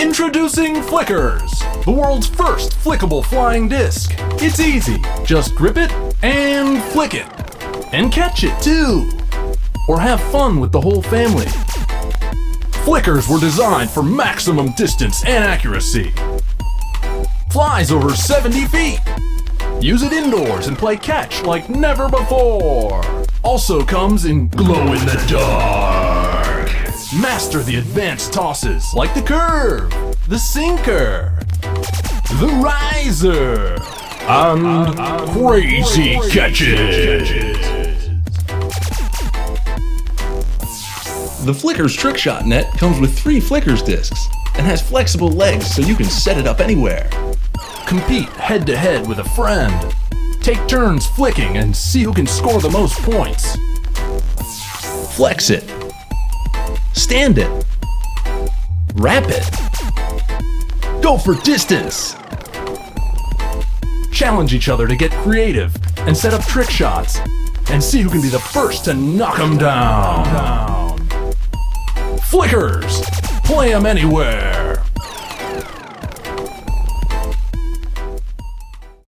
Introducing Flickerz, the world's first flickable flying disc. It's easy. Just grip it and flick it. And catch it too. Or have fun with the whole family. Flickerz were designed for maximum distance and accuracy. Flies over 70 feet. Use it indoors and play catch like never before. Also comes in glow in the dark. Master the advanced tosses like the curve, the sinker, the riser, and crazy catches. The Flickerz trick shot net comes with 3 Flickerz discs and has flexible legs so you can set it up anywhere. Compete head-to-head with a friend. Take turns flicking and see who can score the most points. Flex it. Stand it. Wrap it. Go for distance. Challenge each other to get creative and set up trick shots and see who can be the first to knock them down. Flickerz, play them anywhere.